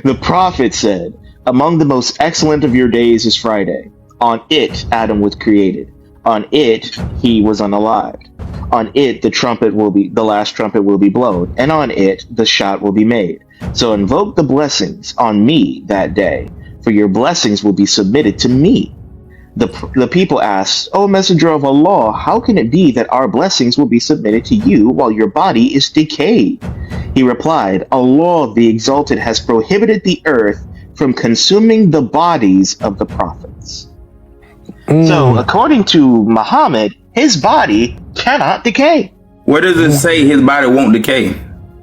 The prophet said, "Among the most excellent of your days is Friday. On it Adam was created. On it he was unalived. On it the last trumpet will be blown, and on it the shot will be made. So invoke the blessings on me that day, for your blessings will be submitted to me." The people asked, "O messenger of Allah, how can it be that our blessings will be submitted to you while your body is decayed?" He replied, "Allah the Exalted has prohibited the earth from consuming the bodies of the prophets." So, according to Muhammad, his body cannot decay. Where does it say his body won't decay?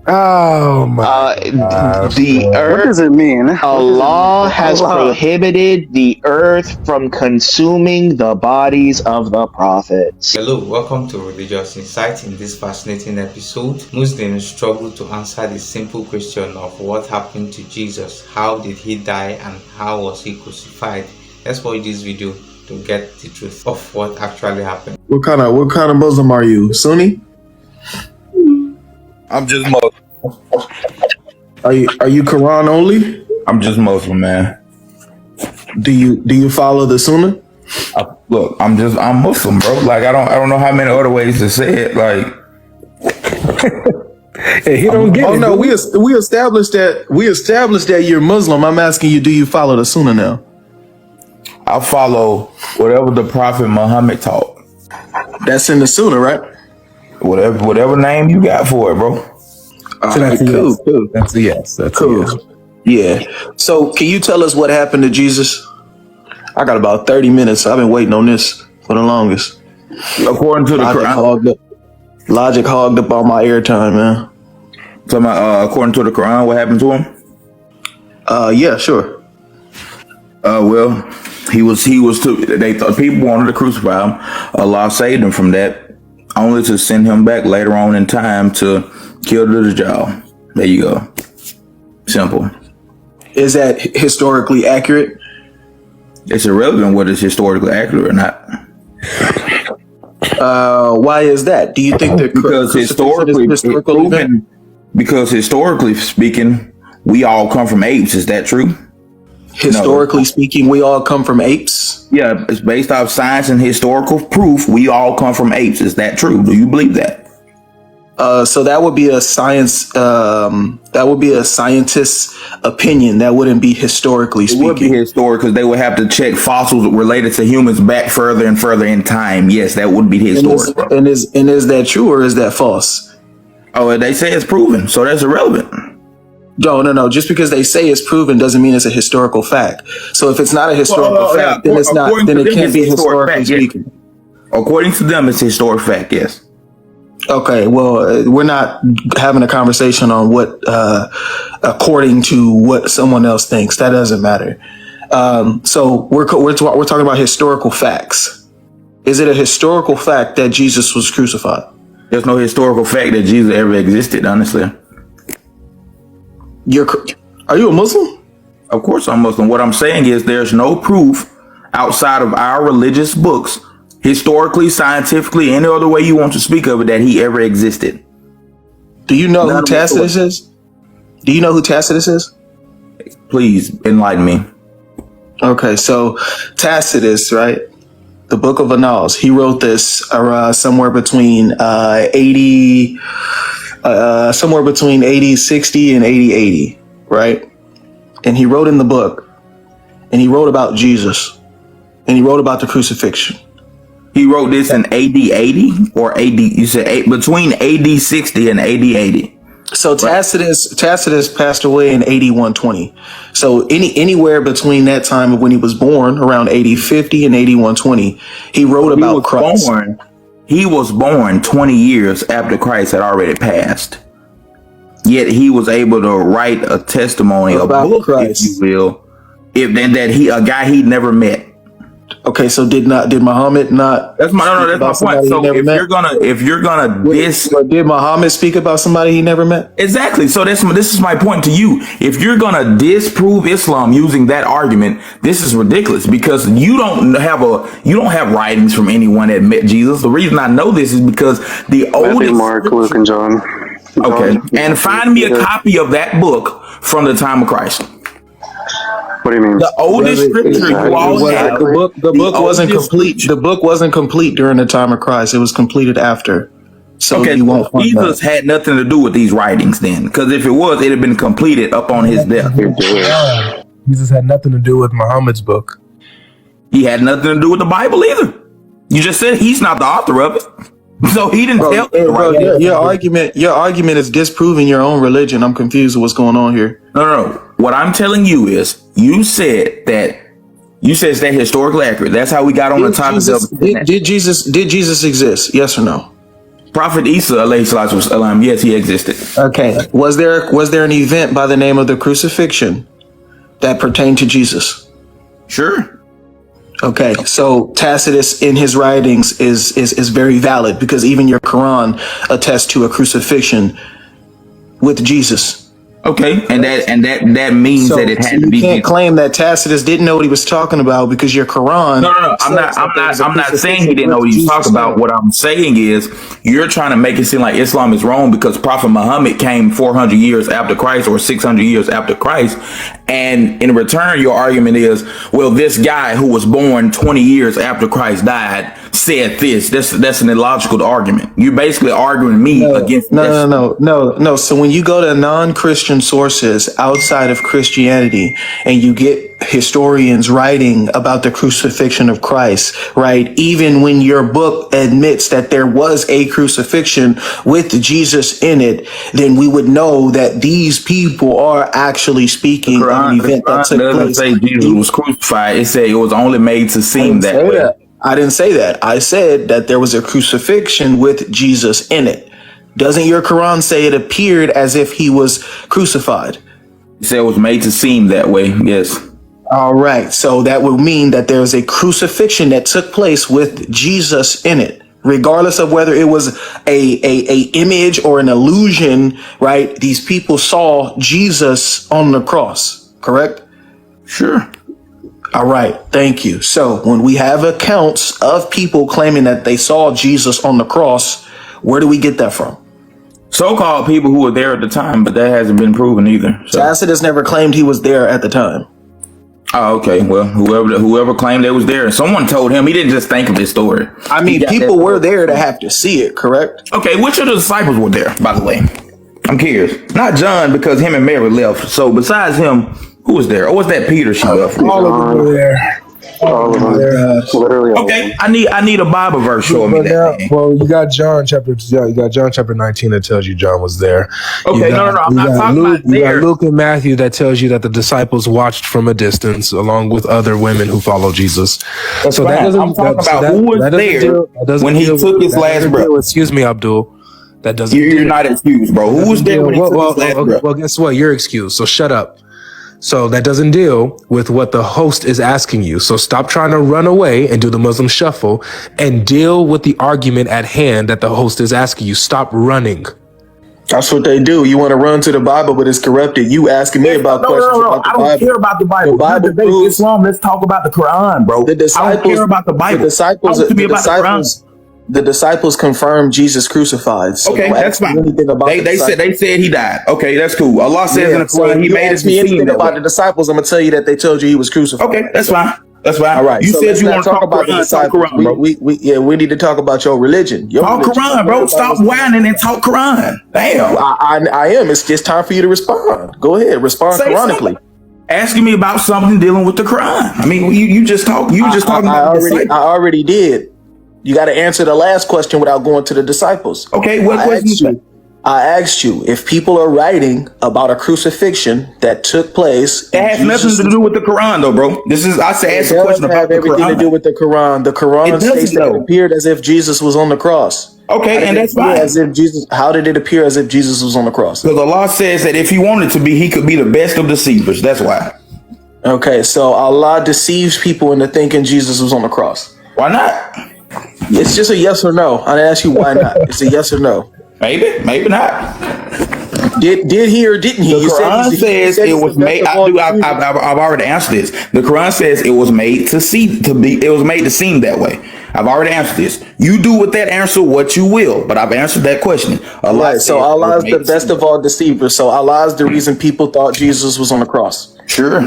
Oh my gosh, The bro. earth, What does it mean? Allah has Allah. prohibited the earth from consuming the bodies of the prophets. Hello, welcome to Religious Insight. In this fascinating episode, Muslims struggle to answer the simple question of what happened to Jesus, how did he die, and how was he crucified. Let's watch this video to get the truth of what actually happened. What kind of Muslim are you? Sunni? I'm just Muslim. Are you Quran only? I'm just Muslim, man. Do you follow the Sunnah? Look, I'm Muslim, bro. Like I don't know how many other ways to say it. Like, Hey, he don't get it. Oh no, we established that you're Muslim. I'm asking you, do you follow the Sunnah now? I follow whatever the Prophet Muhammad taught. That's in the Sunnah, right? Whatever name you got for it, bro. All right, cool. That's a yes. That's Cool. a yes. Yeah. So, can you tell us what happened to Jesus? I got about 30 minutes. I've been waiting on this for the longest. According to the Quran. Logic hogged up all my airtime, man. So, according to the Quran, what happened to him? Yeah, sure. Well, they thought people wanted to crucify him. Allah saved him from that, only to send him back later on in time to kill the Dajjal. There you go. Simple. Is that historically accurate? It's irrelevant whether it's historically accurate or not. Why is that? Do you think that Because historically speaking, we all come from apes. Is that true? Historically speaking, we all come from apes? Yeah, it's based off science and historical proof. We all come from apes. Is that true? Do you believe that? So that would be a science. That would be a scientist's opinion. That wouldn't be historically speaking. It would be historic because they would have to check fossils related to humans back further and further in time. Yes, that would be historic. And is that true or is that false? Oh, they say it's proven, so that's irrelevant. No. Just because they say it's proven doesn't mean it's a historical fact. So if it's not a historical fact, then it's not. Then it can't be historically speaking. According to them, it's a historic fact. Yes. Okay. Well, we're not having a conversation on what, according to what someone else thinks. That doesn't matter. So we're talking about historical facts. Is it a historical fact that Jesus was crucified? There's no historical fact that Jesus ever existed. Honestly. Are you a Muslim? Of course I'm Muslim. What I'm saying is there's no proof outside of our religious books, historically, scientifically, any other way you want to speak of it, that he ever existed. Do you know who Tacitus is? Do you know who Tacitus is? Please enlighten me. Okay, so Tacitus, right? The Book of Annals. He wrote this somewhere between 80 60 and 80, right? And he wrote in the book, and he wrote about Jesus, and he wrote about the crucifixion. He wrote this in AD 80 or AD, you said between AD 60 and AD 80. So Tacitus passed away in AD 120. So anywhere between that time of when he was born, around AD 50 and AD 120, he wrote about Christ. He was born 20 years after Christ had already passed. Yet he was able to write a testimony about Christ, if you will, a guy he'd never met. Okay, so did Muhammad not? That's my point. So if you're gonna did Muhammad speak about somebody he never met? Exactly. So this is my point to you. If you're gonna disprove Islam using that argument, this is ridiculous because you don't have writings from anyone that met Jesus. The reason I know this is because the oldest Mark, Luke, and John. Okay, and find me a copy of that book from the time of Christ. What do you mean? The oldest scripture you all have. The book wasn't oldest complete. scripture- The book wasn't complete during the time of Christ. It was completed after. So Okay, you won't so find Jesus that. had nothing to do with these writings then, because if it was, it'd have been completed upon his death. Jesus had nothing to do with Muhammad's book. He had nothing to do with the Bible either. You just said he's not the author of it, so he didn't tell. Your argument is disproving your own religion. I'm confused with what's going on here. No. What I'm telling you is, you said that historically accurate. That's how we got on the topic of Did Jesus exist? Yes or no? Prophet Isa, alayhi salatu wasalam. Yes, he existed. Okay. Was there an event by the name of the crucifixion that pertained to Jesus? Sure. Okay, so Tacitus in his writings is very valid, because even your Quran attests to a crucifixion with Jesus. Okay, and that means So, that it had so to you be. can't claim that Tacitus didn't know what he was talking about, because your Quran. No. I'm not saying he didn't know what he was talking about. What I'm saying is, you're trying to make it seem like Islam is wrong because Prophet Muhammad came 400 years after Christ or 600 years after Christ. And in return, your argument is, well, this guy who was born 20 years after Christ died said this. That's an illogical argument. You're basically arguing me against this. No. So when you go to non-Christian sources outside of Christianity and you get historians writing about the crucifixion of Christ, right? Even when your book admits that there was a crucifixion with Jesus in it, then we would know that these people are actually speaking of an event that took doesn't place. say Jesus was crucified. It said it was only made to seem that way. I didn't say that. I said that there was a crucifixion with Jesus in it. Doesn't your Quran say it appeared as if he was crucified? It said it was made to seem that way. Yes. All right. So that would mean that there's a crucifixion that took place with Jesus in it, regardless of whether it was a image or an illusion, right? These people saw Jesus on the cross, correct? Sure. All right. Thank you. So when we have accounts of people claiming that they saw Jesus on the cross, where do we get that from? So-called people who were there at the time, but that hasn't been proven either. So. Tacitus never claimed he was there at the time. Oh, okay. Well, whoever claimed they was there, someone told him. He didn't just think of this story. I mean, people were there to have to see it, correct? Okay, which of the disciples were there, by the way? I'm curious. Not John, because him and Mary left. So besides him, who was there? Or was that Peter she left? All of them were there. All of them. Literally all of Okay, them. I need a Bible verse showing me But now, that. well, you got John chapter 19 that tells you John was there. Okay, You got- no. I'm you not got talking Luke, about you there. got Luke and Matthew that tells you that the disciples watched from a distance along with other women who follow Jesus. That's so fine. that doesn't. I'm talking that- so about that- who was that doesn't there that doesn't when he deal- took his that last doesn't breath. deal- Excuse me, Abdul. That doesn't. You're deal- not excused, bro. Who was there when he took his last breath? well, guess what? You're excused. So shut up. So that doesn't deal with what the host is asking you. So stop trying to run away and do the Muslim shuffle and deal with the argument at hand that the host is asking you. Stop running. That's what they do. You want to run to the Bible, but it's corrupted. You asking me about questions about the I don't Bible. care about the Bible. The Bible You debate proves- Islam. Let's talk about the Quran, bro. The disciples, I don't care about the Bible. The disciples, Talk to me the about the disciples, the disciples confirmed Jesus crucified. So Okay, don't that's ask me fine. anything about the They disciples. said he died. Okay, that's cool. Allah says in the So Quran if he you made it ask me seem anything that about way. the disciples, I'm gonna tell you that they told you he was crucified. Okay, that's fine. That's fine. All right. You so said let's you not want to talk about the Quran. Talk disciples. Quran, bro. We need to talk about your religion. Your Talk religion. Quran, bro. Stop whining and talk Quran. Damn. I am. It's just time for you to respond. Go ahead. Respond Say Quranically. something. Asking me about something dealing with the Quran. I mean, you just talk. You just talking about the I disciples. already did. You got to answer the last question without going to the disciples. Okay, what question? I asked you if people are writing about a crucifixion that took place. It has nothing to do with the Quran, though, bro. This is I said ask a It question does about have the everything Quran. to do with the Quran. The Quran It doesn't, states that it though. appeared as if Jesus was on the cross. Okay, How did and it that's appear fine. As if Jesus, how did it appear as if Jesus was on the cross? Because Allah says that if he wanted to be, he could be the best of deceivers. That's why. Okay, so Allah deceives people into thinking Jesus was on the cross. Why not? It's just a yes or no. I ask you why not. It's a yes or no. Maybe not. Did he or didn't he? The Quran says it was made. I've I've already answered this. The Quran says it was made to be. It was made to seem that way. I've already answered this. You do with that answer what you will, but I've answered that question. Allah Right, so says Allah it is was the made to best seem of all deceivers. So Allah is the reason people thought Jesus was on the cross. Sure.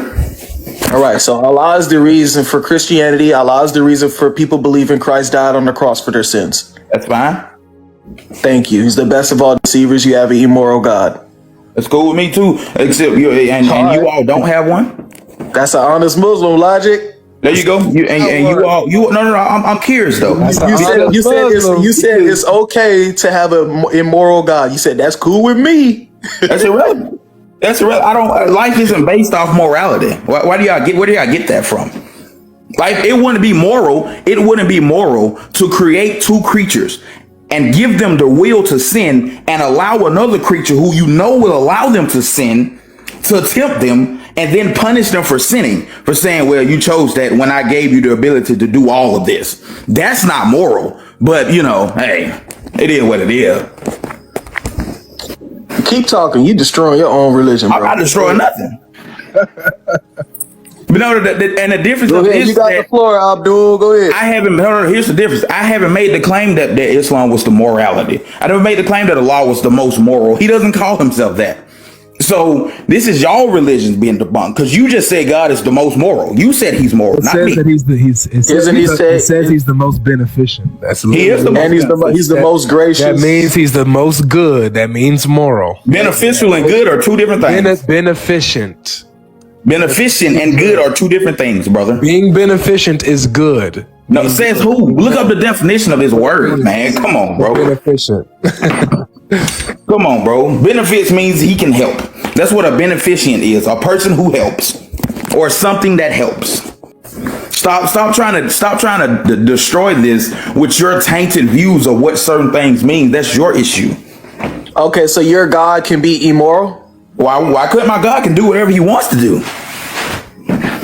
All right, so Allah is the reason for Christianity. Allah is the reason for people believing Christ died on the cross for their sins. That's fine. Thank you. He's the best of all deceivers. You have an immoral God. That's cool with me too. Except you and you all don't have one. That's an honest Muslim logic. There you go. No. I'm curious though. You said it's okay to have an immoral God. You said that's cool with me. That's irrelevant. That's irrelevant. I don't. Life isn't based off morality. Where do y'all get that from? Like it wouldn't be moral. It wouldn't be moral to create two creatures and give them the will to sin and allow another creature who you know will allow them to sin to tempt them and then punish them for sinning, for saying, well, you chose that when I gave you the ability to do all of this. That's not moral. But, you know, hey, it is what it is. Keep talking. You destroying your own religion, bro. I'm not destroying nothing. But no, and the difference go ahead, is you got that the floor, Abdul. Go ahead. I haven't. No, here's the difference. I haven't made the claim that Islam was the morality. I never made the claim that Allah was the most moral. He doesn't call himself that. So this is y'all religions being debunked because you just said God is the most moral. You said he's moral, It not says me. that it says he's the most beneficent. That's He is the most and he's the most gracious. That means he's the most good. That means moral. Beneficial and good are two different things. Beneficent. Beneficent and good are two different things, brother. Being beneficent is good. No, says who? Look up the definition of his word, man. Come on, bro. Beneficent. Come on, bro. Benefits means he can help. That's what a beneficent is. A person who helps or something that helps. Stop trying to destroy this with your tainted views of what certain things mean. That's your issue. Okay, so your God can be immoral? Why couldn't my God can do whatever he wants to do?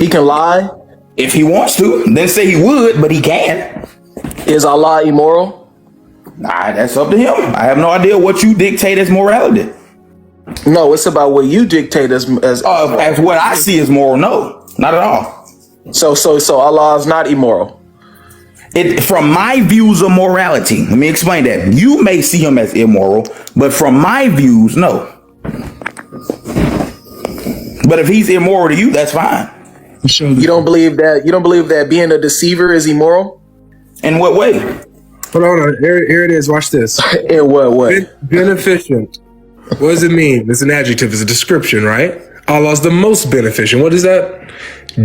He can lie? If he wants to, then say he would, but he can't. Is Allah immoral? Nah, that's up to him. I have no idea what you dictate as morality. No, it's about what you dictate as what I see as moral. No, not at all. So Allah is not immoral. From my views of morality, let me explain that. You may see him as immoral, but from my views, no. But if he's immoral to you, that's fine. You don't believe that being a deceiver is immoral? In what way? Hold on. Here it is. Watch this. In what way? Beneficent. What does it mean? It's an adjective. It's a description, right? Allah's the most beneficent. What is that?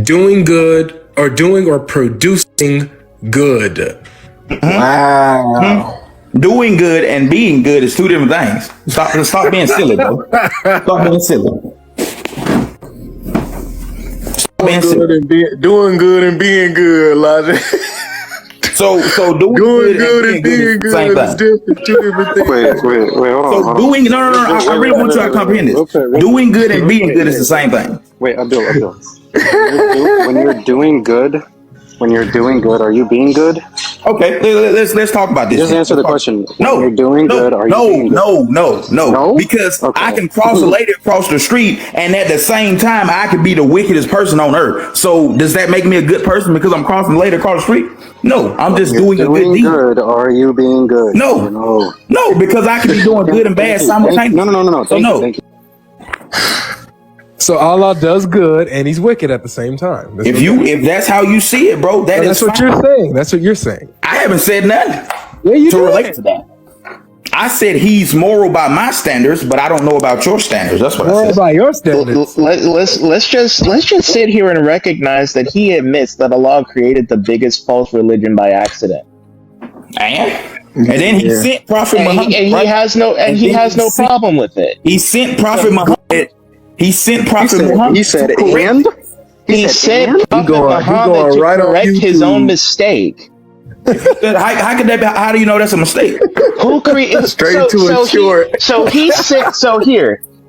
Doing good or doing or producing good. Wow. Doing good and being good is two different things. Stop being silly, bro. Stop being silly. Doing good and being good, Elijah. So doing good and being good is different. Two different things. Wait, hold on. So doing no. I really want you to comprehend this. Doing good and being good is the same thing. Wait, Abdul. When you're doing good, are you being good? Okay, let's talk about this. Just answer the question. No, when you're doing good, are you being good? No. Because I can cross a lady across the street, and at the same time, I could be the wickedest person on earth. So does that make me a good person because I'm crossing a lady across the street? No, I'm just doing a good deed. Good, are you being good? No, because I can be doing good and bad simultaneously. No. Thank you. So Allah does good and he's wicked at the same time. If that's how you see it, bro, that's what you're saying. That's what you're saying. I haven't said nothing relate to that. I said he's moral by my standards, but I don't know about your standards. That's what I said. By your standards. Let's just sit here and recognize that he admits that Allah created the biggest false religion by accident. And then he sent Prophet Muhammad, and he has no problem with it. He sent Prophet Muhammad. He sent Prophet Muhammad. He said, and he sent Prophet Muhammad to correct his own mistake. How could that be? How do you know that's a mistake? Who created?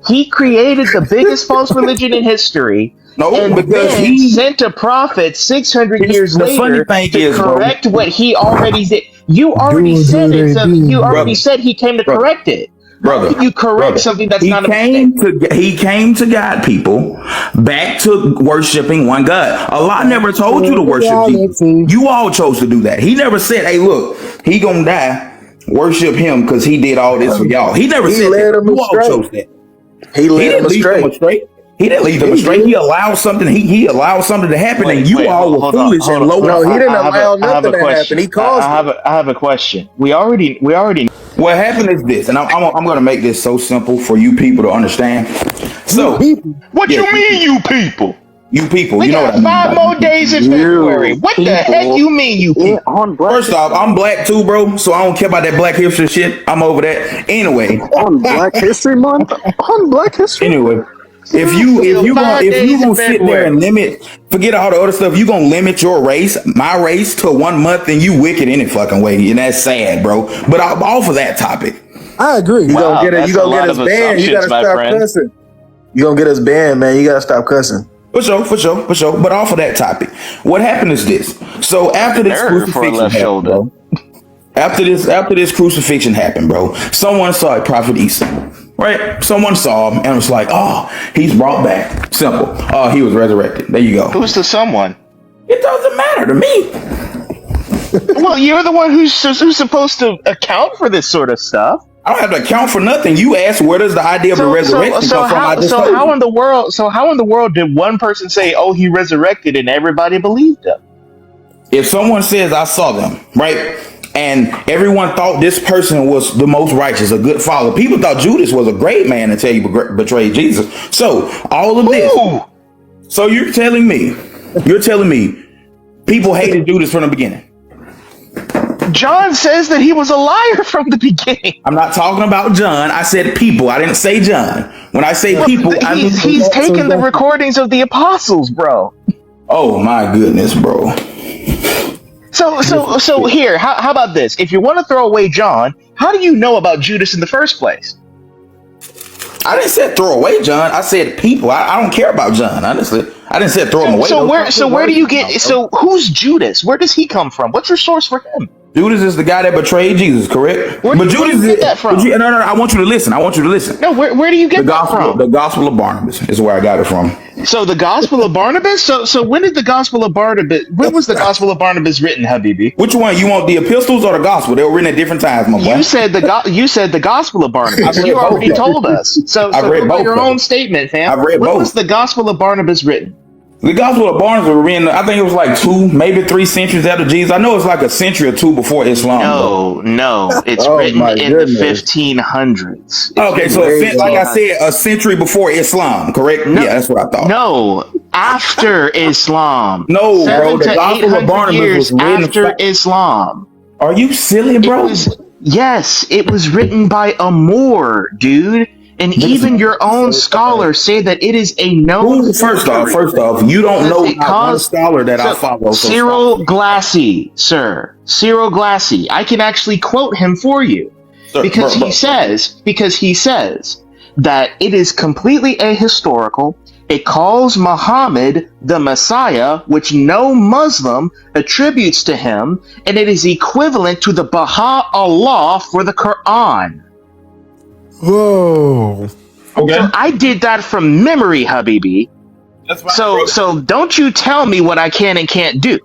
He created the biggest false religion in history. Because he sent a prophet 600 years later to correct what he already did. You already said it. So you already said he came to correct it. Brother, you correct something that's not a mistake. He came to guide people back to worshiping one God. Allah never told you to worship Jesus. You all chose to do that. He never said, "Hey, look, he gonna die. Worship him because he did all this for y'all." He never said that. You all chose that. He led him astray. He didn't lead them astray. He allowed something. He allowed something to happen, and you all were foolish and low. No, he didn't allow I have nothing a to question. happen. He caused it. I have a question. We already What happened is this, and I'm going to make this so simple for you people to understand. So, What yeah, you mean, you people? you people, We you know what got I mean. 5 more days in February. What the heck you mean, you people? On Black First off, I'm black too, bro, so I don't care about that Black History shit. I'm over that. Anyway, on Black History Month. On Black History. anyway, if you 5 days gonna in sit there February. and forget all the other stuff, you gonna limit your race, my race, to 1 month, then you wicked any fucking way, and that's sad, bro. But I'm off of that topic. I agree. You Wow, gonna get that's You gonna a get lot us of banned. You gotta assumptions, my stop friend. cussing. You gonna get us banned, man. You gotta stop cussing. For sure. But off of that topic, what happened is this. So after this Nerve for a crucifixion left happened, shoulder. bro, after this crucifixion happened, bro, someone saw a Prophet Isa, right? Someone saw him and was like, "Oh, he's brought back." Simple. Oh, he was resurrected. There you go. Who's the someone? It doesn't matter to me. Well, you're the one who's supposed to account for this sort of stuff. I don't have to account for nothing. You asked where does the idea of the resurrection come from? I just told how you. in the world did one person say, "Oh, he resurrected," and everybody believed him? If someone says I saw them, right, and everyone thought this person was the most righteous, a good follower, people thought Judas was a great man until he betrayed Jesus. So all of this. Ooh. So you're telling me people hated Judas from the beginning. John says that he was a liar from the beginning. I'm not talking about John. I said people. I didn't say John. When I say people, I mean He's taken the recordings of the apostles, bro. oh my goodness, bro. So here, how about this? If you want to throw away John, how do you know about Judas in the first place? I didn't say throw away John. I said people. I don't care about John. Honestly, I didn't say throw him away. So where do you get? So who's Judas? Where does he come from? What's your source for him? Judas is the guy that betrayed Jesus, correct? Where do you get that from? No, I want you to listen. No, where do you get that from? The Gospel of Barnabas is where I got it from. So the Gospel of Barnabas. So when did the Gospel of Barnabas? When was the Gospel of Barnabas written, Habibi? Which one? You want the epistles or the gospel? They were written at different times, my boy. You said the Gospel of Barnabas. I've read You both already of them. told us. So I've read both your of them. own statement, fam. I've read when both. was the Gospel of Barnabas written? The Gospel of Barnabas were written, I think it was like 2, maybe 3 centuries after Jesus. I know it's like a century or 2 before Islam. No, it's Oh, written my in goodness. the 1500s. Okay, so like I said, a century before Islam, correct? No, Yeah, that's what I thought. No, after Islam. No, bro, 700 the to Gospel of 800 Barnabas years was written after Islam. Are you silly, bro? Yes, it was written by a Moor, dude. And even your own scholars say that it is a known. First off, you don't know not one scholar that I follow. So Cyril Glassy, sir. Cyril Glassy. I can actually quote him for you. Sir, Because he says that it is completely ahistorical. It calls Muhammad the Messiah, which no Muslim attributes to him, and it is equivalent to the Baha'u'llah for the Quran. Whoa. okay. So I did that from memory, Habibi. That's fine. So don't you tell me what I can and can't do.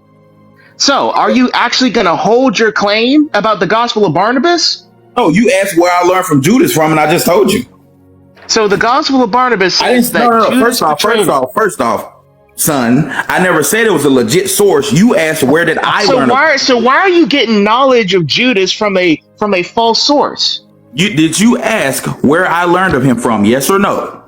So are you actually going to hold your claim about the Gospel of Barnabas? No, you asked where I learned from Judas from, and I just told you. So the Gospel of Barnabas says that Judas betrayed him. First off, son, I never said it was a legit source. You asked where did I learn? So why are you getting knowledge of Judas from a false source? Did you ask where I learned of him from? Yes or no?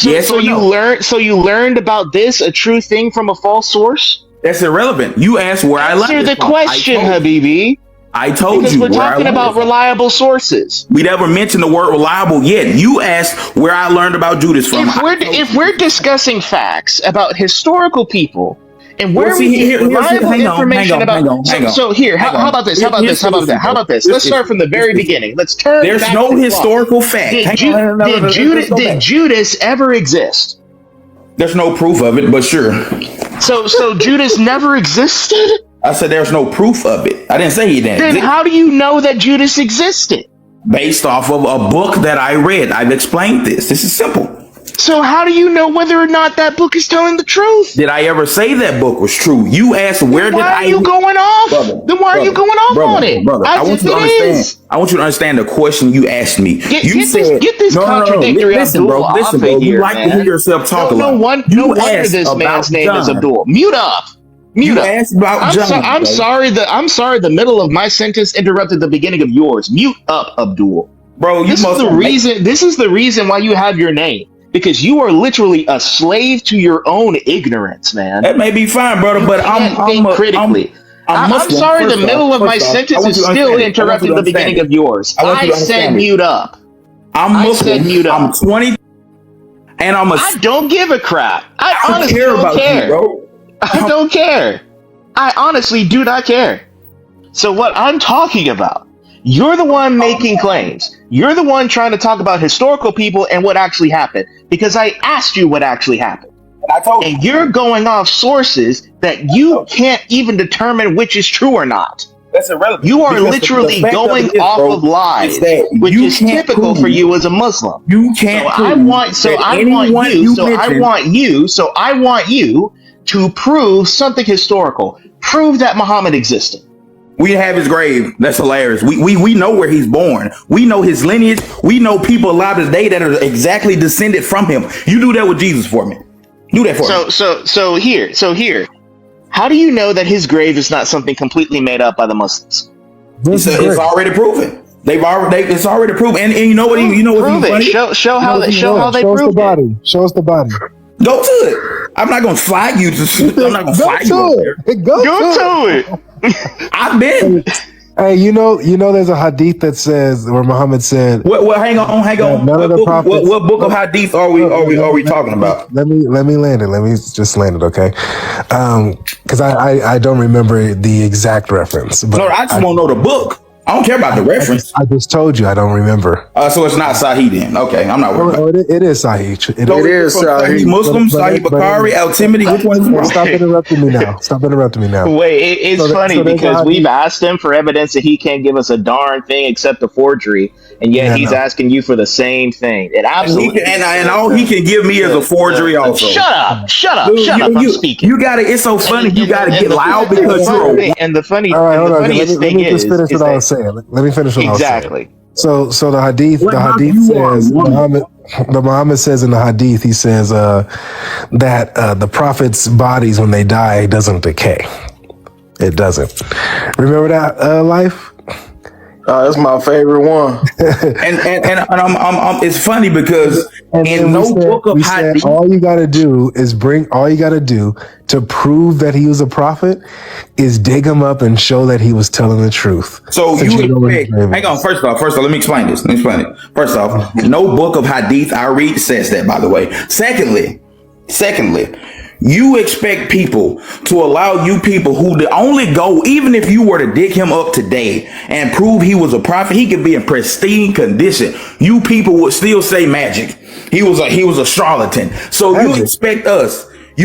Yes or no? So you learned about this, a true thing, from a false source? That's irrelevant. You asked where I learned Answer it the from. question, Habibi. I told Because you we're where I talking learned about it from. reliable sources. We never mentioned the word reliable yet. You asked where I learned about Judas from. If we're discussing facts about historical people and where Well, we see, get reliable information about, so here, how about this? How about this? Let's start from the very beginning. Let's turn. There's back no the clock. historical fact. Did Judas ever exist? There's no proof of it, but sure. So Judas never existed? I said there's no proof of it. I didn't say he didn't. Then exist. how do you know that Judas existed? Based off of a book that I read. I've explained this. This is simple. So how do you know whether or not that book is telling the truth? Did I ever say that book was true? You asked where did Why are I you going off? brother, Then why are you going off on it? brother, I As want if you to it understand. is. I want you to understand the question you asked me. You said Get this no. contradictory Listen, Abdul bro. off Listen, of bro. You here, like to man. hear yourself talk a lot. No You wonder asked this about man's name is John. Abdul. Mute up. Mute You up. asked about John. I'm bro. sorry. I'm sorry. The middle of my sentence interrupted the beginning of yours. Mute up, Abdul. Bro, you This is must the reason. This is the reason why you have your name, because you are literally a slave to your own ignorance, man. That may be fine, brother, You but can't think critically. I'm I'm Muslim. sorry. The First middle off, of my first off, I sentence want is you to still understand it. I want you interrupting to the understand beginning it. of yours. I want you to I said understand it. mute up. I'm I Muslim. said mute up. I'm 20, and I'm a. I don't give a crap. I I don't honestly care don't about care. you, bro. I don't care. I honestly do not care. So what I'm talking about, you're the one making claims. You're the one trying to talk about historical people and what actually happened, because I asked you what actually happened. And I told you. And you're going off sources that you can't even determine which is true or not. That's irrelevant. You are Because literally the fact going it is, off bro, of lies, is that which you is can't typical for prove- you as a Muslim. You can't. So I prove want that anyone you you to prove something historical. Prove that Muhammad existed. We have his grave. That's hilarious. We know where he's born. We know his lineage. We know people alive today that are exactly descended from him. You do that with Jesus for me. Do that for me. So here. How do you know that his grave is not something completely made up by the Muslims? It's already proven. It's already proven. And you know what? You know what's Prove it. funny? Show how they Show us the proved it. body. Show us the body. Go to it. I'm not gonna fly you to. I'm not gonna fly you. Over there. Go Go to it. I've been. Hey, you know, there's a hadith that says where Muhammad said, What? Hang on. None of the prophets- What book of hadith are we talking about? Let me land it. Let me just land it, okay? Because I don't remember the exact reference. But No, I just want to know the book. I don't care about the reference. I just told you I don't remember. So it's not Sahih then. Okay, I'm not worried about it. It is Sahih. It is Sahih. Muslim, But- Sahih Bukhari, Al-Timidi. Which one is it? Stop interrupting me now. Wait, it's So funny there's because a we've hadith- asked him for evidence that he can't give us a darn thing except a forgery, and yet Yeah, he's no. asking you for the same thing. It And, absolutely. and all he can give me is a forgery also. Shut up! Dude, I'm speaking. You gotta. It's so funny. You gotta And get the loud funny- because you're a. and the funny, All right, and hold the on. funniest Let thing me just finish is what I that- was saying. Let me finish what I was saying. exactly. So the hadith, Well, how hadith you are says one. Muhammad says in the hadith, he says that the prophets' bodies when they die doesn't decay. It doesn't. Remember that life? That's my favorite one. And I'm it's funny because And in then no book of we said hadith. all you got to do to prove that he was a prophet is dig him up and show that he was telling the truth. So Since you know what expect, his grave hang is. on, first off, let me explain this. First off, no book of hadith I read says that, by the way. Secondly, you expect people to allow you people who only go, even if you were to dig him up today and prove he was a prophet, he could be in pristine condition. You people would still say magic. He was a charlatan. So Magic. you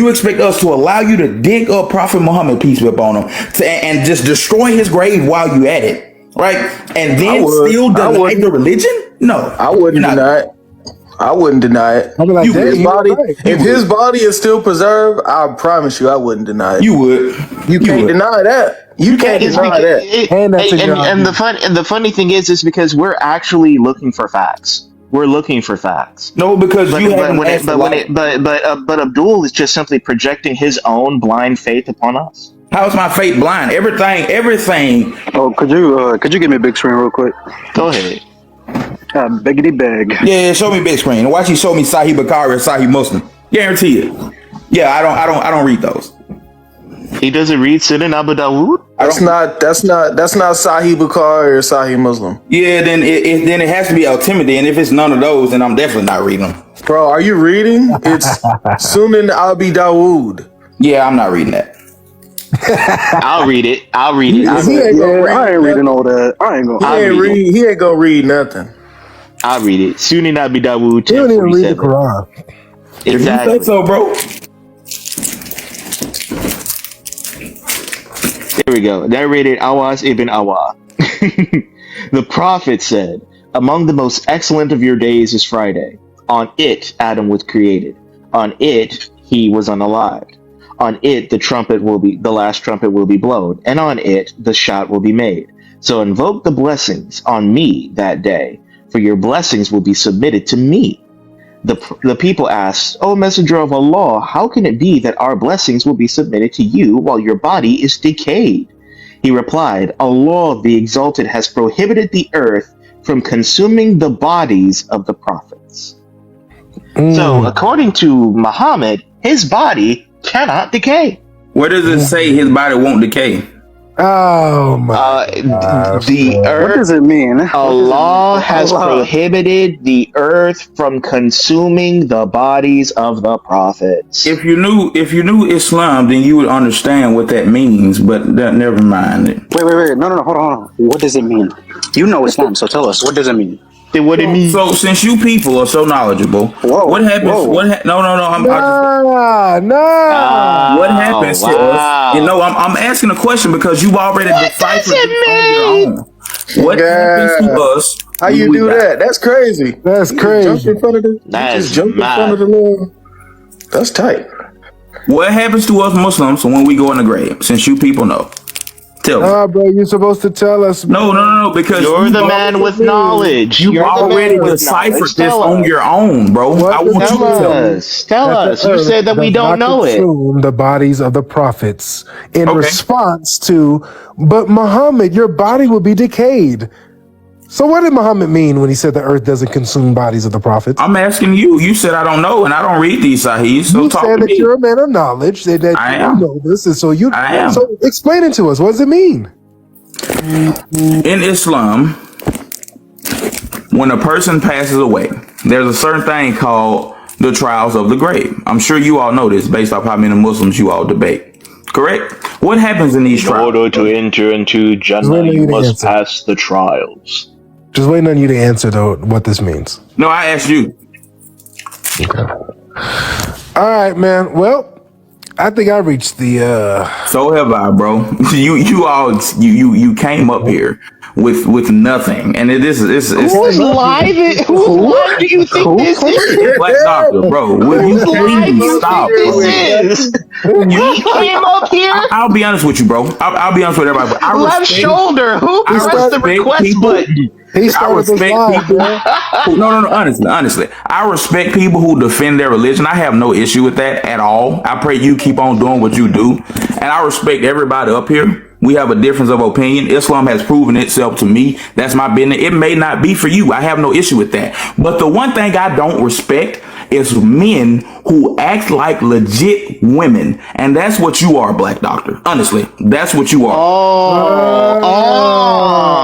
expect us to allow you to dig up Prophet Muhammad, peace be upon him, and just destroy his grave while you at it, right? And then still deny the religion? No, I wouldn't you're not. deny it. I wouldn't deny it. I'd be like, You- "Dang, his you're Body, right." if his body is still preserved, I promise you, I wouldn't deny it. You would. You can't would. deny that. You can't It's deny because- that. And that's in your the funny thing is because we're actually looking for facts. We're looking for facts. No, because But, you but, haven't when it, asked but, a when lot. it, but Abdul is just simply projecting his own blind faith upon us. How is my faith blind? Everything. Oh, could you give me a big screen real quick? Go ahead. Beggity beg. Yeah, show me big screen. Watch you show me Sahih Bukhari or Sahih Muslim. Guarantee it. Yeah, I don't read those. He doesn't read Sunan Abu Dawood. That's not Sahih Bukhari or Sahih Muslim. Yeah, then it has to be Al-Timidi, and if it's none of those, then I'm definitely not reading them. Bro, are you reading? It's Sunan Abi Dawood. Yeah, I'm not reading that. I'll read it. I'll read it. He ain't gonna read I ain't reading all that. I ain't gonna. He ain't gonna read nothing. I'll read it. Sunan Abu Dawood. You don't even read the 1047. Quran. If you Exactly. say so, bro. There we go. Narrated Awas ibn Awa. The prophet said, "Among the most excellent of your days is Friday. On it, Adam was created. On it, he was unalived. On it, the last trumpet will be blown, and on it, the shot will be made. So invoke the blessings on me that day, for your blessings will be submitted to me. The people asked, O messenger of Allah, how can it be that our blessings will be submitted to you while your body is decayed? He replied, Allah the Exalted has prohibited the earth from consuming the bodies of the prophets. So, according to Muhammad, his body cannot decay. Where does it say his body won't decay? Oh my! The What earth, does it mean? Allah has prohibited the earth from consuming the bodies of the prophets. If you knew Islam, then you would understand what that means. But never mind it. Wait. No. Hold on. What does it mean? You know Islam, so tell us. What does it mean? Then what it means? So since you people are so knowledgeable, what happens? Whoa. No. What happens to us? You know, I'm asking a question because you've already deciphered it on your own. What happens to us? How you do that? That's crazy. That's Jump crazy. in front of the. That's Just jump in mad. front of the Lord. That's tight. What happens to us Muslims when we go in the grave? Since you people know, tell me. Nah, bro, you're supposed to tell us. No, because You're the man with knowledge. You've You're the already man with deciphered knowledge. this Tell on us. your own, bro. What I want does you to that tell me. Tell that us. the You earth said that we does don't not know it. consume the bodies of the prophets in Okay. response to, but Muhammad, your body will be decayed. So what did Muhammad mean when he said the earth doesn't consume bodies of the prophets? I'm asking you. You said I don't know, and I don't read these sahihs. So You talk said to that me. you're a man of knowledge, that I you am. know this, and so you. I am. So explain it to us. What does it mean? In Islam, when a person passes away, there's a certain thing called the trials of the grave. I'm sure you all know this based off how many Muslims you all debate. Correct? What happens in these In trials? order to enter into Jannah, Really you the must answer. pass the trials. Just waiting on you to answer though what this means. No, I asked you. All right, man. Well, I think I reached the. So have I, bro. You came up here with nothing, and it's Whose live do you think this is? Black Doctor, bro. Will you Whose live do please you stop, think bro? this is? He came up here, I'll be honest with you, bro. I'll be honest with everybody. But I left respect, shoulder. Who I pressed the respect request people. button? He I started this respect live, people. man. No. Honestly, I respect people who defend their religion. I have no issue with that at all. I pray you keep on doing what you do, and I respect everybody up here. We have a difference of opinion. Islam has proven itself to me. That's my business. It may not be for you. I have no issue with that. But the one thing I don't respect is men who act like legit women. And that's what you are, Black Doctor. Honestly, that's what you are.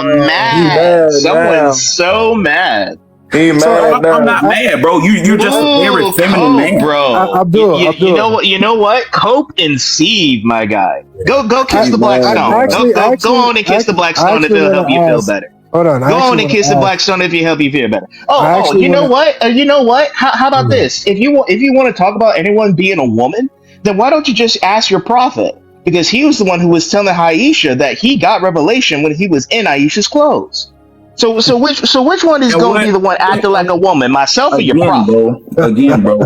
Mad. Someone's so mad. He mad I'm not mad, bro. You're just a very feminine man. bro. Abdul, You know what? You know what? Cope and Sieve, my guy. Go kiss the black stone. Go on and kiss the black stone if it'll help you feel better. Hold on. Go on and kiss the black stone if you help you feel better. You know wanna- what? You know what? How about this? If you want to talk about anyone being a woman, then why don't you just ask your prophet? Because he was the one who was telling Aisha that he got revelation when he was in Aisha's clothes. So which one is going to be the one acting like a woman, myself or your prophet? Again, bro.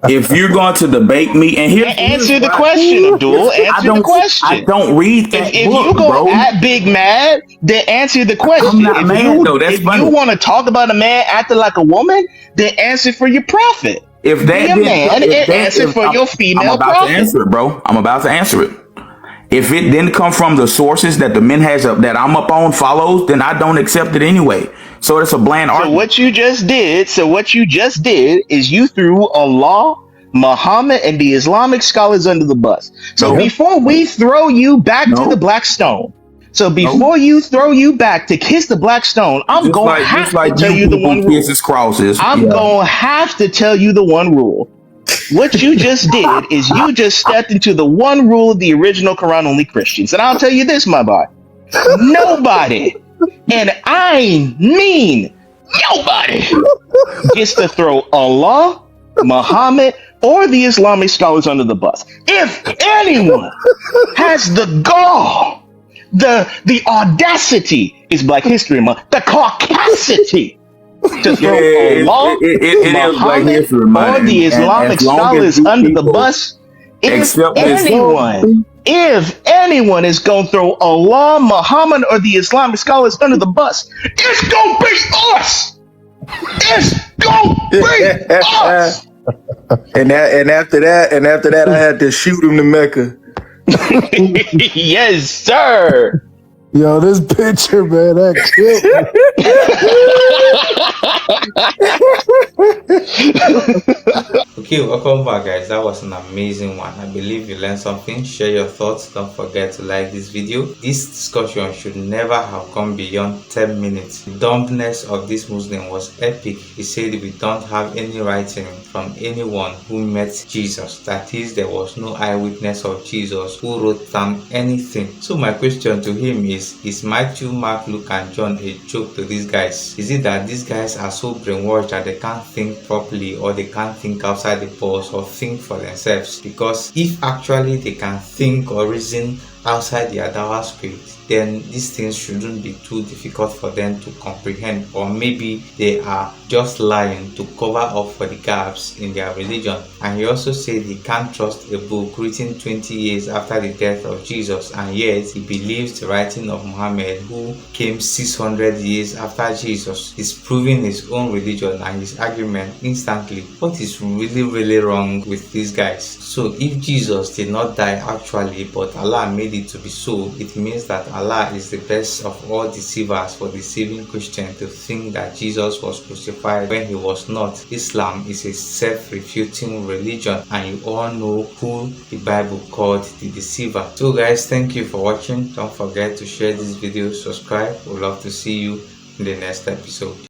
If you're going to debate me, and Answer the question, Abdul. Answer the question. I don't read that If book, you go bro. at Big Mad, then answer the question. I'm not if mad, though. That's if funny. you want to talk about a man acting like a woman, then answer for your prophet. If that Be a didn't- man if and that- answer if for I'm- your female I'm about prophet. to answer it, bro. I'm about to answer it. If it didn't come from the sources that the men has up that I'm up on follows, then I don't accept it anyway. So it's a bland So argument. what you just did is you threw Allah, Muhammad, and the Islamic scholars under the bus. So No. before we throw you back No. to the black stone, you throw you back to kiss the black stone, I'm going to have to tell you the one rule. kisses crosses. I'm going to have to tell you the one rule. What you just did is you just stepped into the one rule of the original Quran only Christians. And I'll tell you this, my boy. Nobody, and I mean nobody, gets to throw Allah, Muhammad, or the Islamic scholars under the bus. If anyone has the gall, the audacity is Black History Month, the caucasity to Yeah, throw Allah, it is Black Muhammad, History or Month, the and Islamic as long as scholars these under the people bus. If accept this, anyone is gonna throw Allah, Muhammad, or the Islamic scholars under the bus, it's gonna be us. It's gonna be us. and after that, I had to shoot him to Mecca. Yes, sir. Yo, this picture, man, that killed me. Okay, welcome back, guys. That was an amazing one. I believe you learned something. Share your thoughts. Don't forget to like this video. This discussion should never have gone beyond 10 minutes. The dumbness of this Muslim was epic. He said we don't have any writing from anyone who met Jesus. That is, there was no eyewitness of Jesus who wrote down anything. So my question to him is Matthew, Mark, Luke, and John a joke to these guys? Is it that these guys are so brainwashed that they can't think properly, or they can't think outside the box or think for themselves? Because if actually they can think or reason outside the Adawa spirit, then these things shouldn't be too difficult for them to comprehend. Or maybe they are just lying to cover up for the gaps in their religion. And he also said he can't trust a book written 20 years after the death of Jesus, and yet he believes the writing of Muhammad, who came 600 years after Jesus, is proving his own religion and his argument instantly. What is really wrong with these guys? So if Jesus did not die actually, but Allah made it to be so, it means that Allah is the best of all deceivers for deceiving Christians to think that Jesus was crucified when he was not. Islam is a self-refuting religion, and you all know who the Bible called the deceiver. So guys, thank you for watching. Don't forget to share this video, subscribe. We'd love to see you in the next episode.